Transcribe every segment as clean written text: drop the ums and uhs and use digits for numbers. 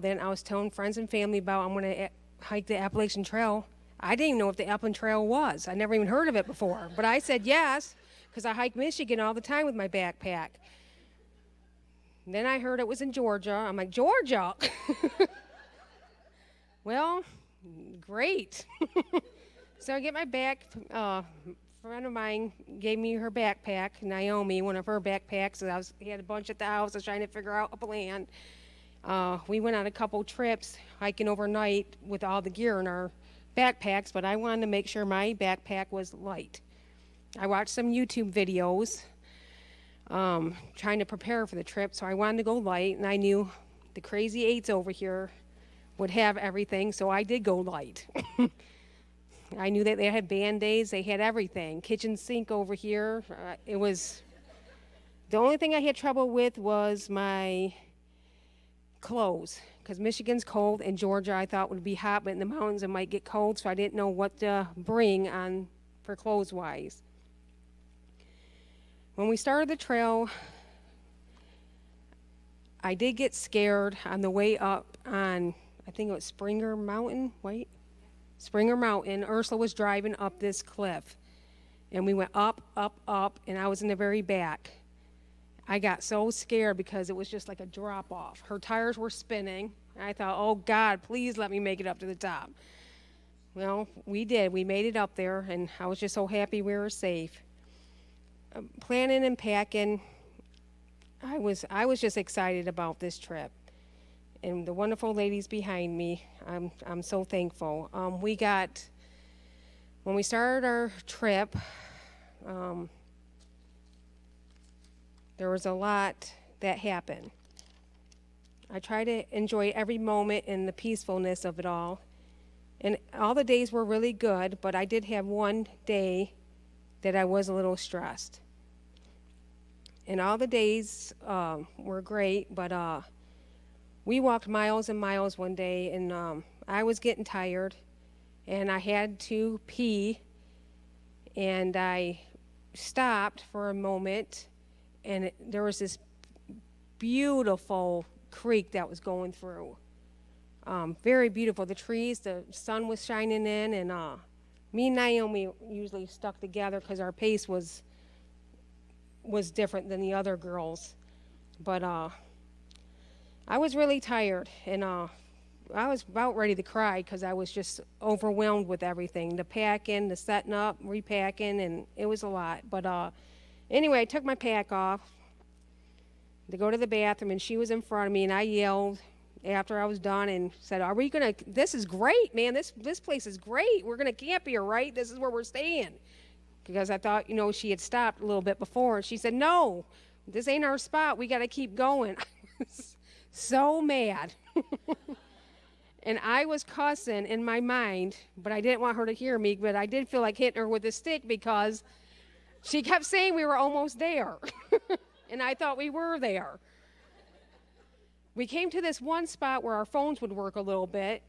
Then I was telling friends and family about I'm going to hike the Appalachian Trail. I didn't even know what the Appalachian Trail was. I never even heard of it before. But I said yes because I hike Michigan all the time with my backpack. And then I heard it was in Georgia. I'm like, Georgia? Well, great. So I get my friend of mine gave me her backpack, Naomi, one of her backpacks. And he had a bunch at the house. I was trying to figure out up a land. We went on a couple trips hiking overnight with all the gear in our backpacks, but I wanted to make sure my backpack was light. I watched some YouTube videos trying to prepare for the trip, so I wanted to go light, and I knew the crazy eights over here would have everything, so I did go light. I knew that they had Band-Aids, they had everything. Kitchen sink over here. It was the only thing I had trouble with was my clothes, because Michigan's cold and Georgia I thought would be hot, but in the mountains it might get cold, so I didn't know what to bring on for clothes wise. When we started the trail, I did get scared on the way up on, I think it was Springer Mountain. Ursula was driving up this cliff, and we went up, and I was in the very back. I got so scared because it was just like a drop off. Her tires were spinning. I thought, oh God, please let me make it up to the top. Well, we did. We made it up there, and I was just so happy we were safe. Planning and packing, I was just excited about this trip. And the wonderful ladies behind me, I'm so thankful. When we started our trip, there was a lot that happened. I tried to enjoy every moment and the peacefulness of it all. And all the days were really good, but I did have one day that I was a little stressed. And all the days were great, but we walked miles and miles one day, and I was getting tired, and I had to pee, and I stopped for a moment, and there was this beautiful creek that was going through. Very beautiful. The trees, the sun was shining in, and me and Naomi usually stuck together because our pace was different than the other girls. But I was really tired, and I was about ready to cry because I was just overwhelmed with everything. The packing, the setting up, repacking, and it was a lot. But anyway, I took my pack off to go to the bathroom, and she was in front of me, and I yelled after I was done and said, this is great, man, this place is great. We're gonna camp here, right? This is where we're staying. Because I thought, she had stopped a little bit before, and she said, no, this ain't our spot, we gotta keep going. I was so mad. And I was cussing in my mind, but I didn't want her to hear me, but I did feel like hitting her with a stick because she kept saying we were almost there. And I thought we were there. We came to this one spot where our phones would work a little bit,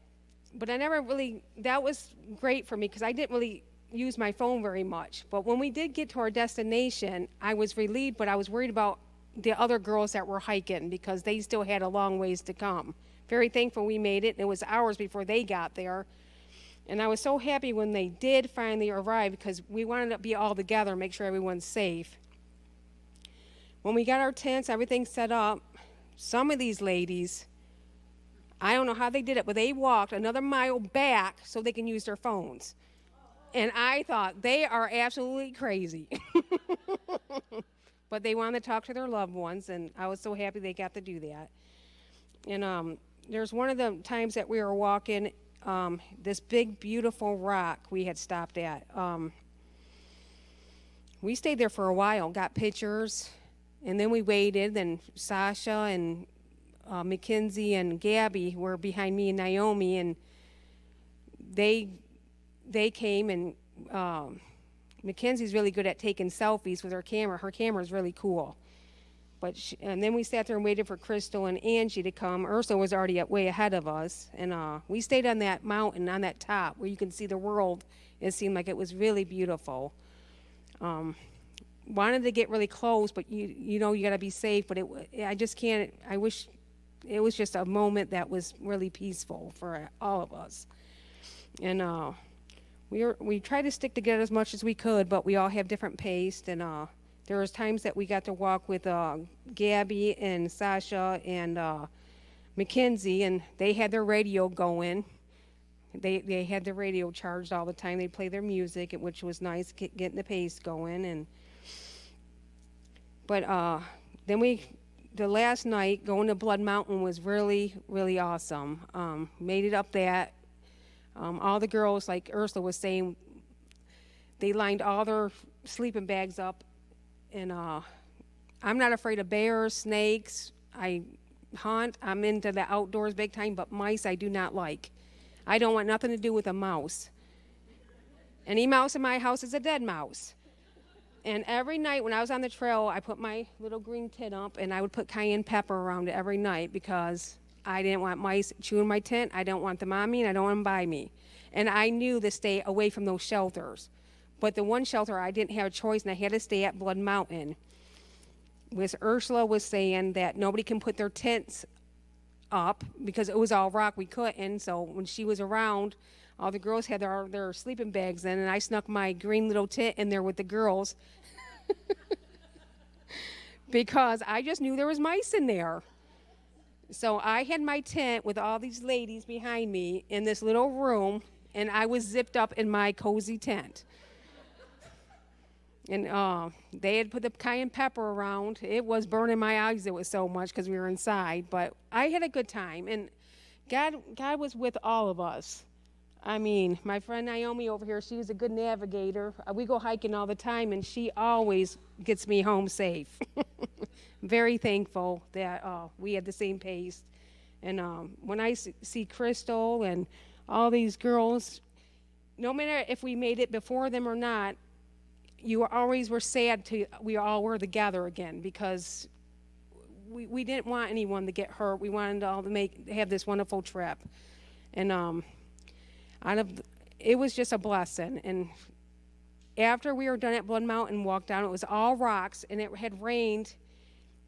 but that was great for me because I didn't really use my phone very much. But when we did get to our destination, I was relieved, but I was worried about the other girls that were hiking because they still had a long ways to come. Very thankful we made it. It was hours before they got there. And I was so happy when they did finally arrive because we wanted to be all together and make sure everyone's safe. When we got our tents, everything set up, some of these ladies, I don't know how they did it, but they walked another mile back so they can use their phones. And I thought, they are absolutely crazy. But they wanted to talk to their loved ones, and I was so happy they got to do that. And there's one of the times that we were walking this big, beautiful rock we had stopped at. We stayed there for a while, got pictures, and then we waited, and Sasha and Mackenzie and Gabby were behind me and Naomi, and they came, and Mackenzie's really good at taking selfies with her camera. Her camera is really cool. And then we sat there and waited for Crystal and Angie to come. Ursula was already way ahead of us, and we stayed on that mountain, on that top, where you can see the world. It seemed like it was really beautiful. Wanted to get really close, but you got to be safe. But I just can't. I wish it was just a moment that was really peaceful for all of us. And we tried to stick together as much as we could, but we all have different pace. And there was times that we got to walk with Gabby and Sasha and Mackenzie, and they had their radio going. They had the radio charged all the time. They'd play their music, which was nice, getting the pace going. And but then the last night going to Blood Mountain was really, really awesome. Made it up that. All the girls, like Ursula was saying, they lined all their sleeping bags up. And I'm not afraid of bears, snakes. I hunt. I'm into the outdoors big time, but mice I do not like. I don't want nothing to do with a mouse. Any mouse in my house is a dead mouse. And every night when I was on the trail, I put my little green tin up, and I would put cayenne pepper around it every night because I didn't want mice chewing my tent. I don't want them on me, and I don't want them by me. And I knew to stay away from those shelters. But the one shelter, I didn't have a choice, and I had to stay at Blood Mountain. Miss Ursula was saying that nobody can put their tents up because it was all rock. We couldn't. So when she was around, all the girls had their sleeping bags in, and I snuck my green little tent in there with the girls because I just knew there was mice in there. So I had my tent with all these ladies behind me in this little room, and I was zipped up in my cozy tent. And they had put the cayenne pepper around. It was burning my eyes. It was so much because we were inside. But I had a good time. And God was with all of us. I mean, my friend Naomi over here, she was a good navigator. We go hiking all the time, and she always gets me home safe. Very thankful that we had the same pace. And when I see Crystal and all these girls, no matter if we made it before them or not, you always were sad we all were together again because we didn't want anyone to get hurt. We wanted all to have this wonderful trip. And it was just a blessing. And after we were done at Blood Mountain, walked down, it was all rocks, and it had rained.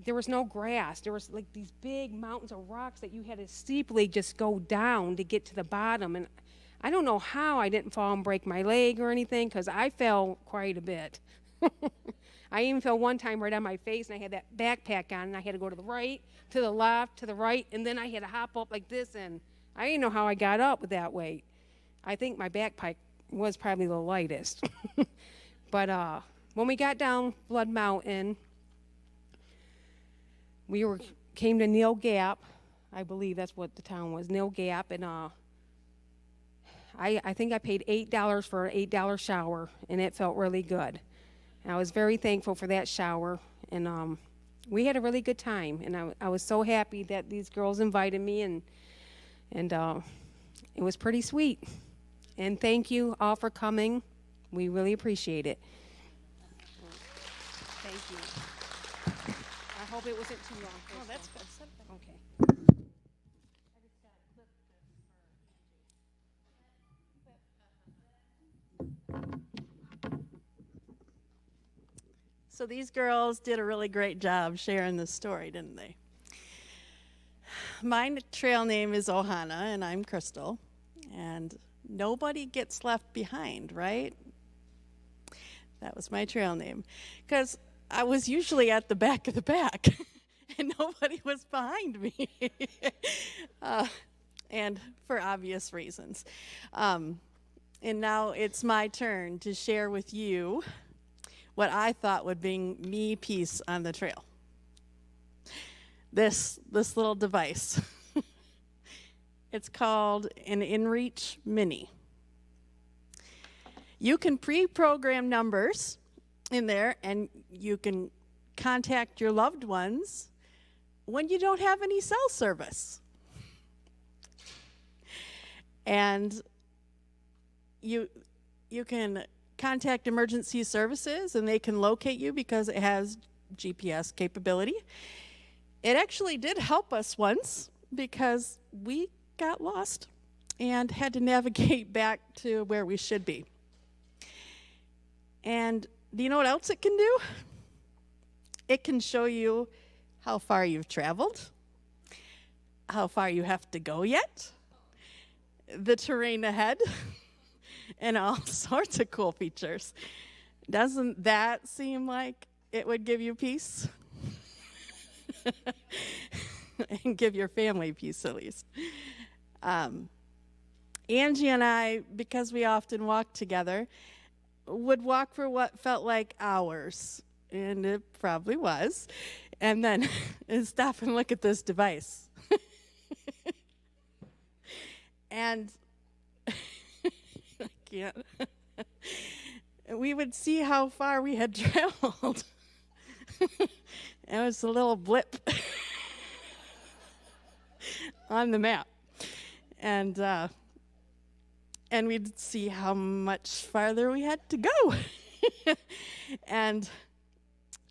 There was no grass. There was like these big mountains of rocks that you had to steeply just go down to get to the bottom. And I don't know how I didn't fall and break my leg or anything because I fell quite a bit. I even fell one time right on my face, and I had that backpack on, and I had to go to the right, to the left, to the right, and then I had to hop up like this, and I didn't know how I got up with that weight. I think my backpack was probably the lightest. But when we got down Blood Mountain, came to Neil Gap. I believe that's what the town was, Neil Gap, and I think I paid $8 for an $8 shower, and it felt really good. And I was very thankful for that shower, and we had a really good time. And I was so happy that these girls invited me, and it was pretty sweet. And thank you all for coming. We really appreciate it. Thank you. I hope it wasn't too long. Oh, that's good. Okay. So these girls did a really great job sharing this story, didn't they? My trail name is Ohana, and I'm Crystal. And nobody gets left behind, right? That was my trail name. Because I was usually at the back of the pack, and nobody was behind me. And for obvious reasons. And now it's my turn to share with you what I thought would bring me peace on the trail. This little device. It's called an InReach Mini. You can pre-program numbers in there, and you can contact your loved ones when you don't have any cell service. And you can contact emergency services, and they can locate you because it has GPS capability. It actually did help us once because we got lost and had to navigate back to where we should be. And do you know what else it can do? It can show you how far you've traveled, how far you have to go yet, the terrain ahead, and all sorts of cool features. Doesn't that seem like it would give you peace? And give your family peace, at least. Angie and I, because we often walk together, would walk for what felt like hours, and it probably was, and then stop and look at this device. And I can't. We would see how far we had traveled. It was a little blip on the map. And we'd see how much farther we had to go. And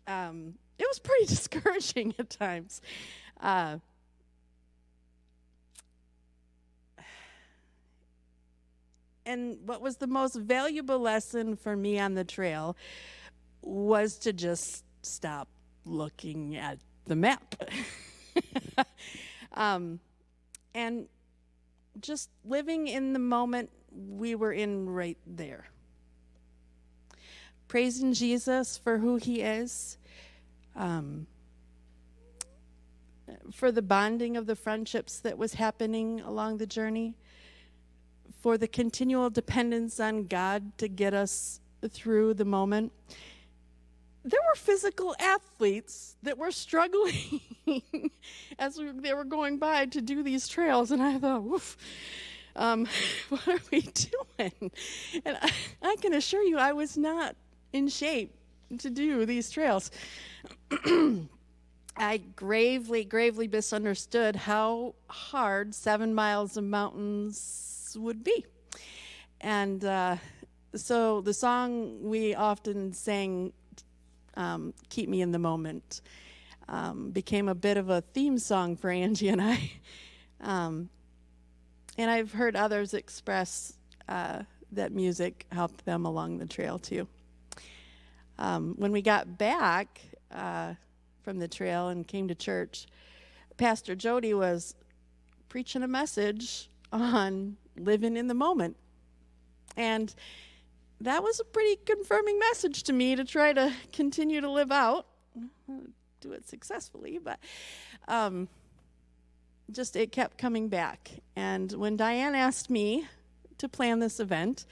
it was pretty discouraging at times. And what was the most valuable lesson for me on the trail was to just stop looking at the map. And just living in the moment we were in right there. Praising Jesus for who he is, for the bonding of the friendships that was happening along the journey, for the continual dependence on God to get us through the moment. There were physical athletes that were struggling as they were going by to do these trails, and I thought, woof, what are we doing? And I can assure you I was not in shape to do these trails. I gravely misunderstood how hard 7 miles of mountains would be. And so the song we often sang, Keep Me in the Moment, became a bit of a theme song for Angie and I. And I've heard others express that music helped them along the trail too. When we got back from the trail and came to church, Pastor Jody was preaching a message on living in the moment. And that was a pretty confirming message to me to try to continue to live out. Do it successfully, but just it kept coming back. And when Diane asked me to plan this event,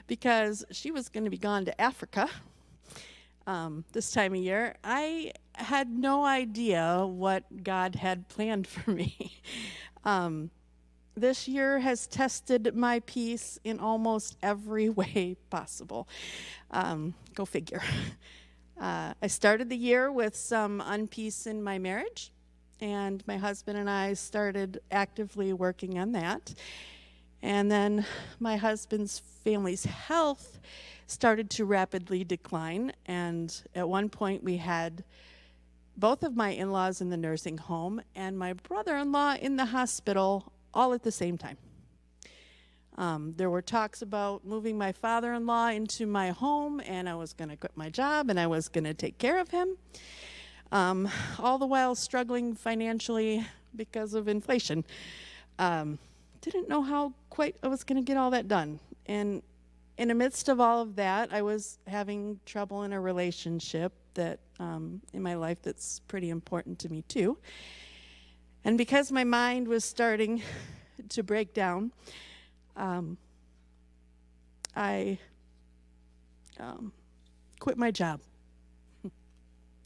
because she was going to be gone to Africa this time of year, I had no idea what God had planned for me. This year has tested my peace in almost every way possible. Go figure. I started the year with some unpeace in my marriage, and my husband and I started actively working on that. And then my husband's family's health started to rapidly decline, and at one point we had both of my in-laws in the nursing home and my brother-in-law in the hospital all at the same time. There were talks about moving my father-in-law into my home, and I was going to quit my job, and I was going to take care of him, all the while struggling financially because of inflation. Didn't know how quite I was going to get all that done. And in the midst of all of that, I was having trouble in a relationship that in my life that's pretty important to me too. And because my mind was starting to break down, I quit my job,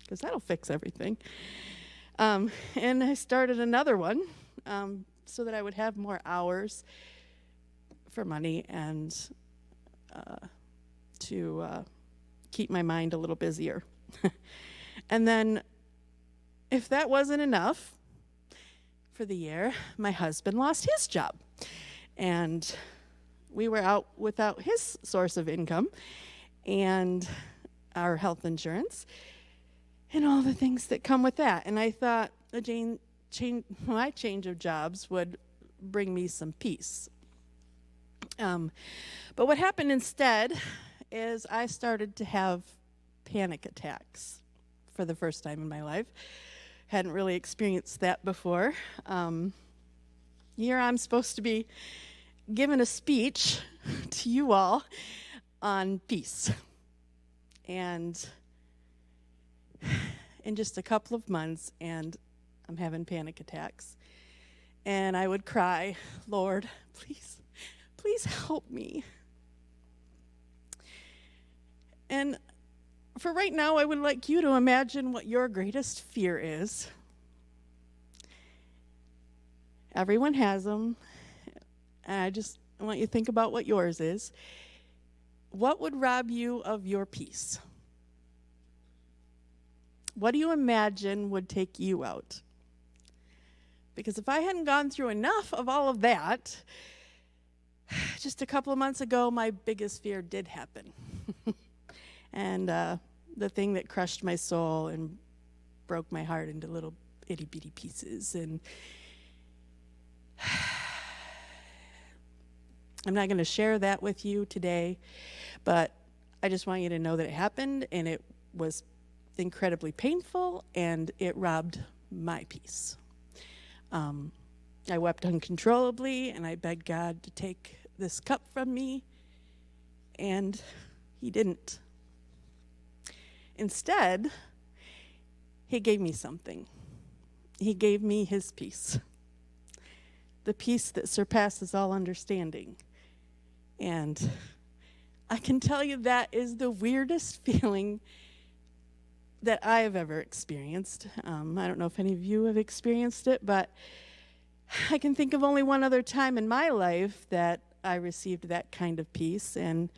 because that'll fix everything. And I started another one so that I would have more hours for money and to keep my mind a little busier. And then, if that wasn't enough for the year, my husband lost his job. And we were out without his source of income and our health insurance and all the things that come with that. And I thought my change of jobs would bring me some peace. But what happened instead is I started to have panic attacks for the first time in my life. Hadn't really experienced that before. Here I'm supposed to be giving a speech to you all on peace. And in just a couple of months, and I'm having panic attacks. And I would cry, Lord, please help me. And for right now, I would like you to imagine what your greatest fear is. Everyone has them. And I want you to think about what yours is. What would rob you of your peace? What do you imagine would take you out? Because if I hadn't gone through enough of all of that, just a couple of months ago, my biggest fear did happen. And the thing that crushed my soul and broke my heart into little itty bitty pieces. And I'm not going to share that with you today, but I just want you to know that it happened, and it was incredibly painful, and it robbed my peace. I wept uncontrollably, and I begged God to take this cup from me, and he didn't. Instead, he gave me something. He gave me his peace, the peace that surpasses all understanding. And I can tell you that is the weirdest feeling that I have ever experienced. I don't know if any of you have experienced it, but I can think of only one other time in my life that I received that kind of peace, and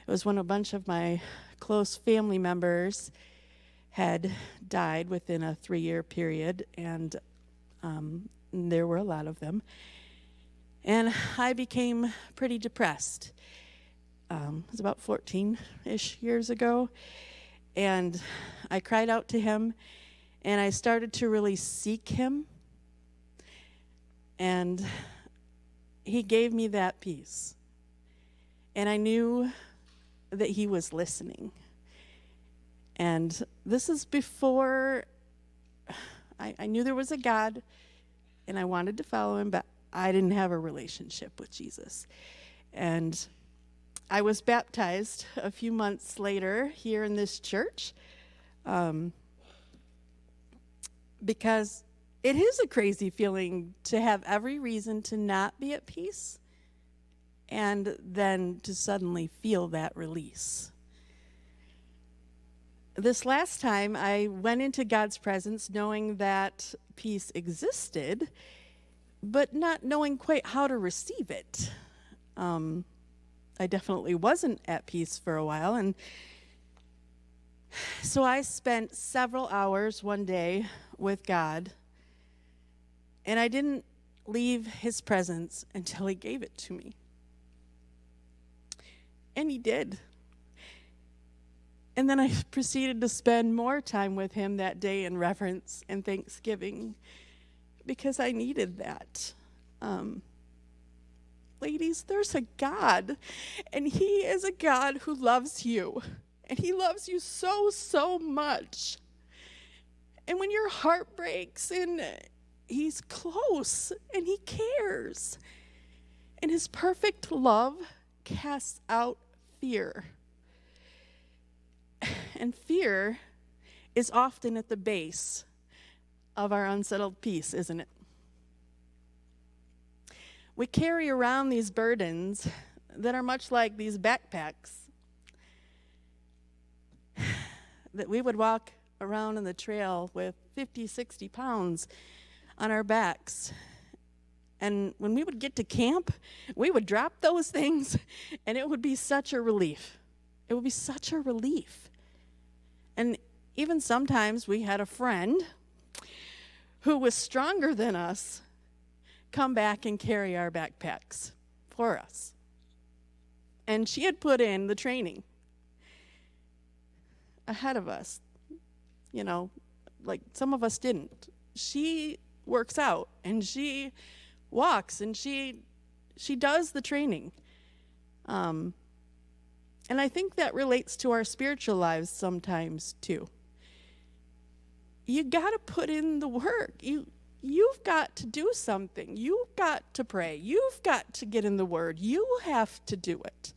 it was when a bunch of my close family members had died within a 3-year period, and there were a lot of them. And I became pretty depressed. It was about 14-ish years ago. And I cried out to him, and I started to really seek him. And he gave me that peace. And I knew that he was listening. And this is before I knew there was a God, and I wanted to follow him, but I didn't have a relationship with Jesus. And I was baptized a few months later here in this church, because it is a crazy feeling to have every reason to not be at peace and then to suddenly feel that release. This last time I went into God's presence knowing that peace existed, but not knowing quite how to receive it. I definitely wasn't at peace for a while, and so I spent several hours one day with God, and I didn't leave his presence until he gave it to me. And he did. And then I proceeded to spend more time with him that day in reverence and thanksgiving, because I needed that. Ladies, there's a God, and he is a God who loves you, and he loves you so, so much. And when your heart breaks, and he's close, and he cares, and his perfect love casts out fear. And fear is often at the base of our unsettled peace, isn't it? We carry around these burdens that are much like these backpacks that we would walk around on the trail with 50, 60 pounds on our backs. And when we would get to camp, we would drop those things, and it would be such a relief. It would be such a relief. And even sometimes we had a friend who was stronger than us come back and carry our backpacks for us. And she had put in the training ahead of us. You know, like some of us didn't. She works out, and she walks, and she does the training. And I think that relates to our spiritual lives sometimes too. You got to put in the work. You've got to do something. You've got to pray. You've got to get in the Word. You have to do it.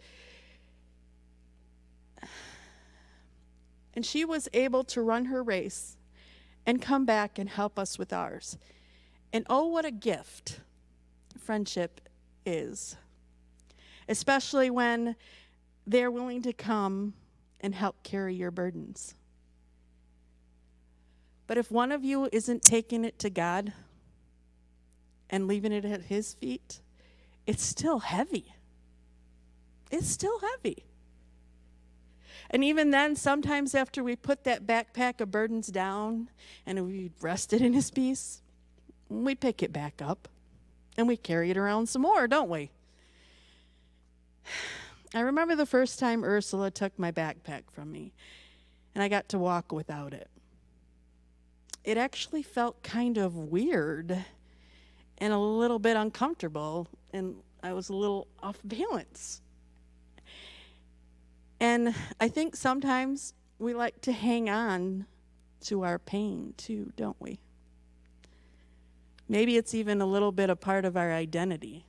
And she was able to run her race and come back and help us with ours. And oh, what a gift friendship is, especially when they're willing to come and help carry your burdens. But if one of you isn't taking it to God and leaving it at His feet, it's still heavy. It's still heavy. And even then, sometimes after we put that backpack of burdens down and we rested in His peace, we pick it back up and we carry it around some more, don't we? I remember the first time Ursula took my backpack from me and I got to walk without it. It actually felt kind of weird and a little bit uncomfortable, and I was a little off balance. And I think sometimes we like to hang on to our pain too, don't we? Maybe it's even a little bit a part of our identity.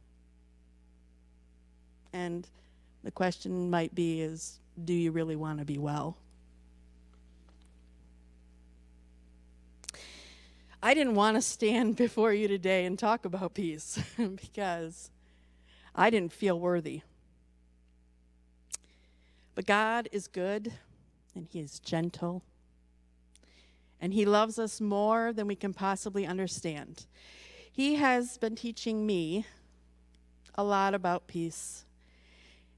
And the question might be is, do you really want to be well? I didn't want to stand before you today and talk about peace because I didn't feel worthy. But God is good and He is gentle and He loves us more than we can possibly understand. He has been teaching me a lot about peace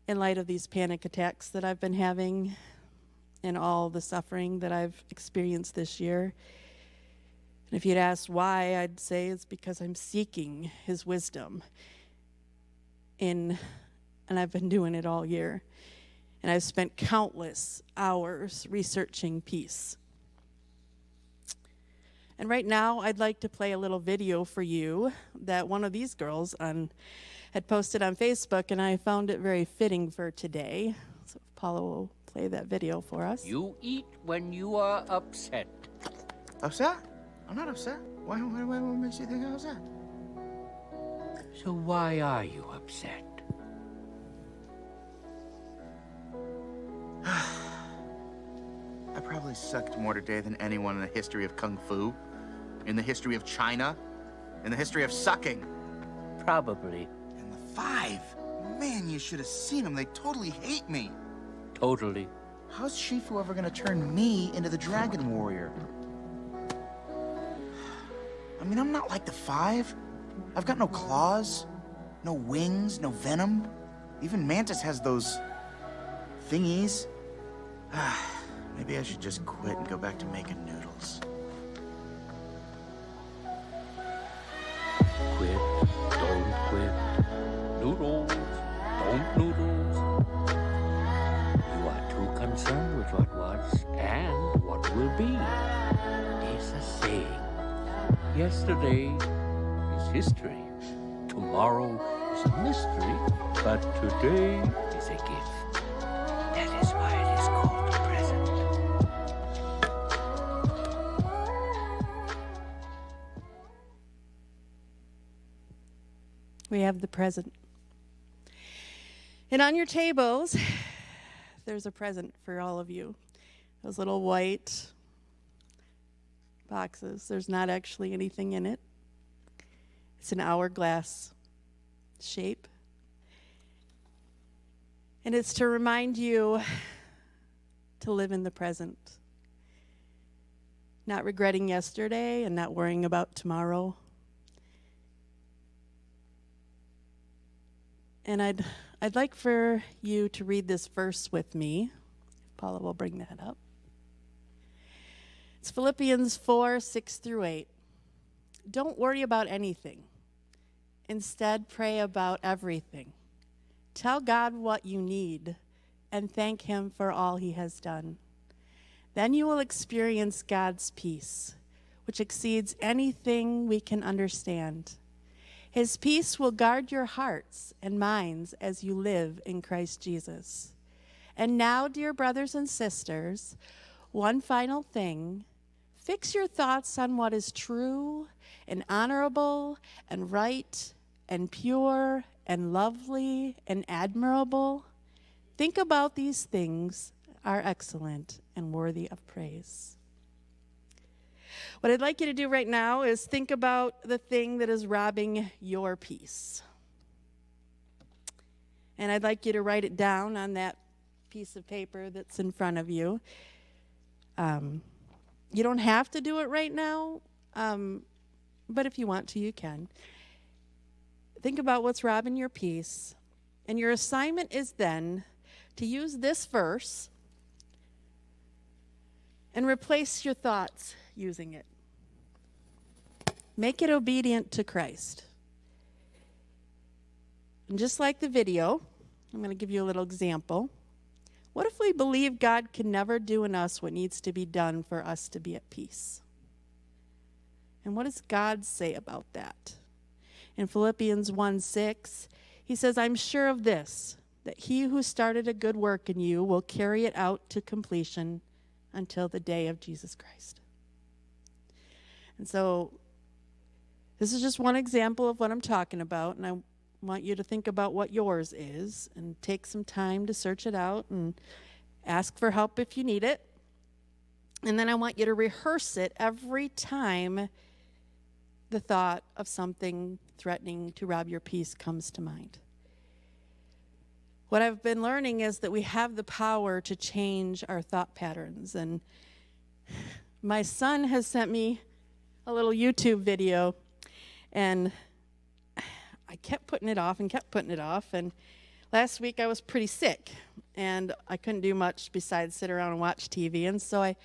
in light of these panic attacks that I've been having and all the suffering that I've experienced this year. And if you'd ask why, I'd say it's because I'm seeking His wisdom and I've been doing it all year. And I've spent countless hours researching peace. And right now, I'd like to play a little video for you that one of these girls had posted on Facebook, and I found it very fitting for today. So Paula will play that video for us. You eat when you are upset. Upset? I'm not upset. Why makes you think I'm upset? So why are you upset? I probably sucked more today than anyone in the history of Kung Fu, in the history of China, in the history of sucking. Probably. And the 5. Man, you should have seen them. They totally hate me. Totally. How's Shifu ever gonna turn me into the Dragon Warrior? I mean, I'm not like the 5. I've got no claws, no wings, no venom. Even Mantis has those thingies. Maybe I should just quit and go back to making noodles. Quit, don't quit. Noodles, don't noodles. You are too concerned with what was and what will be. There's a saying. Yesterday is history. Tomorrow is a mystery. But today is a gift. That is why it is called the present. We have the present. And on your tables, there's a present for all of you. Those little white boxes. There's not actually anything in it. It's an hourglass shape. And it's to remind you to live in the present. Not regretting yesterday and not worrying about tomorrow. And I'd like for you to read this verse with me. Paula will bring that up. It's Philippians 4, 6 through 8. Don't worry about anything. Instead, pray about everything. Tell God what you need and thank Him for all He has done. Then you will experience God's peace, which exceeds anything we can understand. His peace will guard your hearts and minds as you live in Christ Jesus. And now, dear brothers and sisters, one final thing. Fix your thoughts on what is true and honorable and right and pure and lovely and admirable. Think about these things are excellent and worthy of praise. What I'd like you to do right now is think about the thing that is robbing your peace. And I'd like you to write it down on that piece of paper that's in front of you. You don't have to do it right now, but if you want to, you can. Think about what's robbing your peace. And your assignment is then to use this verse and replace your thoughts using it. Make it obedient to Christ. And just like the video, I'm going to give you a little example. What if we believe God can never do in us what needs to be done for us to be at peace? And what does God say about that? In Philippians 1:6, he says, I'm sure of this, that he who started a good work in you will carry it out to completion until the day of Jesus Christ. And so this is just one example of what I'm talking about, and I want you to think about what yours is and take some time to search it out and ask for help if you need it. And then I want you to rehearse it every time the thought of something threatening to rob your peace comes to mind. What I've been learning is that we have the power to change our thought patterns. And my son has sent me a little YouTube video, and I kept putting it off. And last week I was pretty sick, and I couldn't do much besides sit around and watch TV. And so I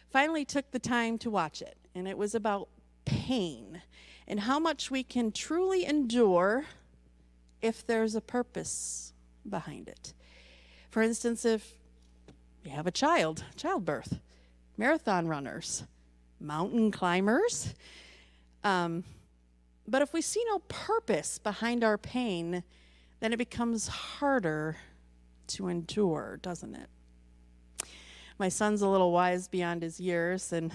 finally took the time to watch it. And it was about pain and how much we can truly endure if there's a purpose behind it. For instance, if you have a childbirth, marathon runners, mountain climbers, but if we see no purpose behind our pain, then it becomes harder to endure, doesn't it? My son's a little wise beyond his years, and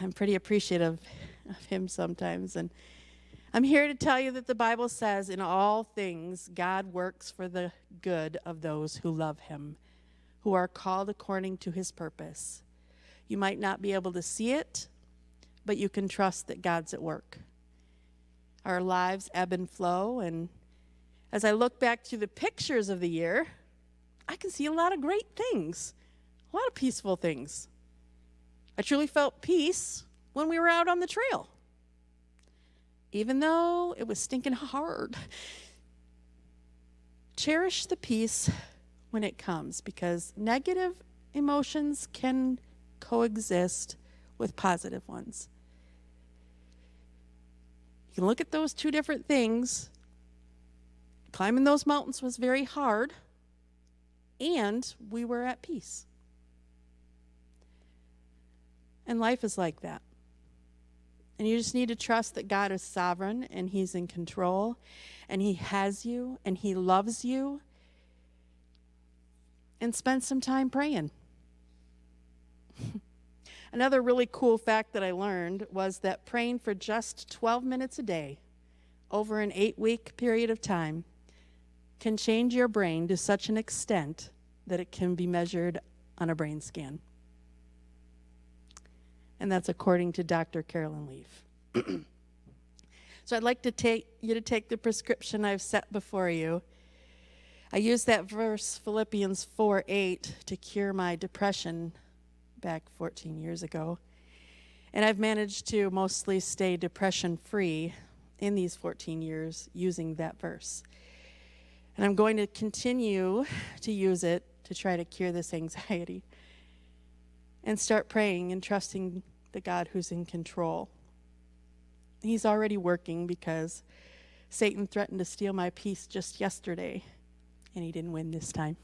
I'm pretty appreciative of him sometimes. And I'm here to tell you that the Bible says, in all things, God works for the good of those who love him, who are called according to his purpose. You might not be able to see it, but you can trust that God's at work. Our lives ebb and flow, and as I look back through the pictures of the year, I can see a lot of great things, a lot of peaceful things. I truly felt peace when we were out on the trail, even though it was stinking hard. Cherish the peace when it comes, because negative emotions can coexist with positive ones. You can look at those two different things. Climbing those mountains was very hard, and we were at peace. And life is like that. And you just need to trust that God is sovereign, and he's in control, and he has you, and he loves you. And spend some time praying. Another really cool fact that I learned was that praying for just 12 minutes a day over an 8-week period of time can change your brain to such an extent that it can be measured on a brain scan. And that's according to Dr. Carolyn Leaf. So I'd like to take the prescription I've set before you. I used that verse, Philippians 4:8, to cure my depression back 14 years ago. And I've managed to mostly stay depression-free in these 14 years using that verse. And I'm going to continue to use it to try to cure this anxiety and start praying and trusting the God who's in control. He's already working, because Satan threatened to steal my peace just yesterday, and he didn't win this time.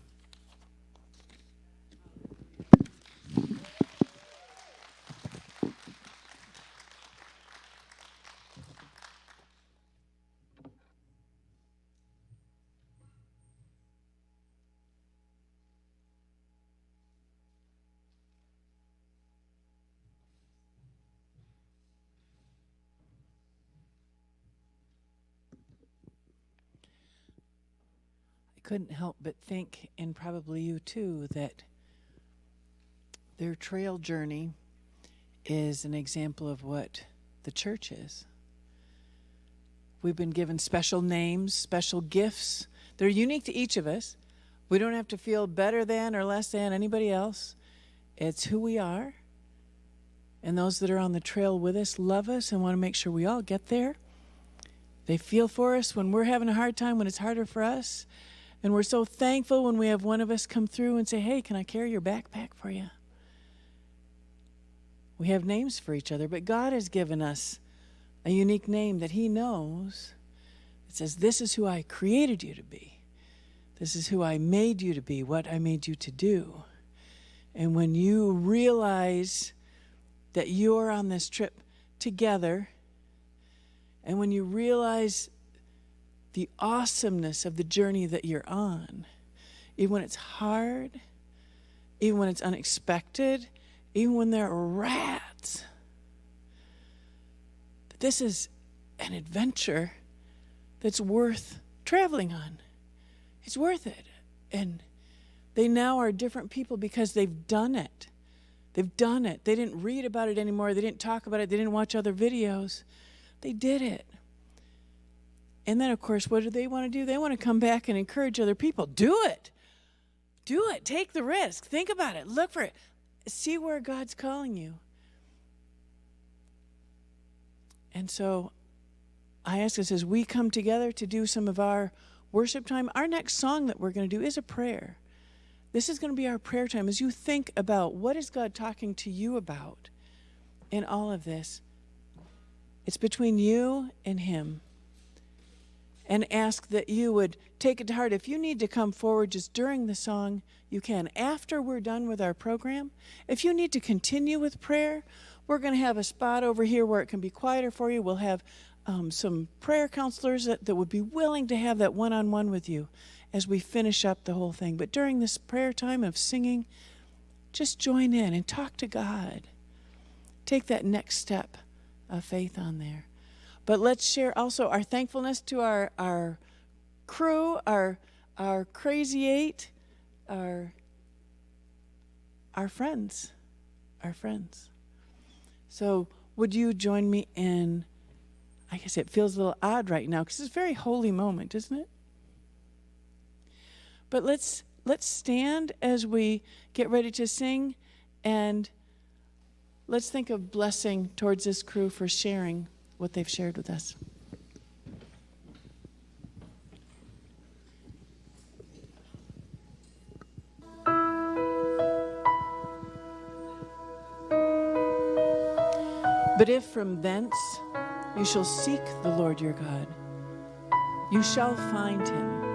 couldn't help but think, and probably you too, that their trail journey is an example of what the church is. We've been given special names, special gifts. They're unique to each of us. We don't have to feel better than or less than anybody else. It's who we are. And those that are on the trail with us love us and want to make sure we all get there. They feel for us when we're having a hard time, when it's harder for us. And we're so thankful when we have one of us come through and say, hey, can I carry your backpack for you? We have names for each other, but God has given us a unique name that He knows. It says, this is who I created you to be. This is who I made you to be, what I made you to do. And when you realize that you're on this trip together, and when you realize the awesomeness of the journey that you're on, even when it's hard, even when it's unexpected, even when there are rats, this is an adventure that's worth traveling on. It's worth it. And they now are different people because they've done it. They've done it. They didn't read about it anymore. They didn't talk about it. They didn't watch other videos. They did it. And then, of course, what do they want to do? They want to come back and encourage other people. Do it. Do it. Take the risk. Think about it. Look for it. See where God's calling you. And so I ask us as we come together to do some of our worship time, our next song that we're going to do is a prayer. This is going to be our prayer time as you think about what is God talking to you about in all of this. It's between you and Him. And ask that you would take it to heart. If you need to come forward just during the song, you can. After we're done with our program, if you need to continue with prayer, we're going to have a spot over here where it can be quieter for you. We'll have some prayer counselors that would be willing to have that one-on-one with you as we finish up the whole thing. But during this prayer time of singing, just join in and talk to God. Take that next step of faith on there. But let's share also our thankfulness to our crew, our crazy eight, our friends, So would you join me in, I guess it feels a little odd right now because it's a very holy moment, isn't it? But let's stand as we get ready to sing, and let's think of blessing towards this crew for sharing what they've shared with us. But if from thence you shall seek the Lord your God, you shall find Him,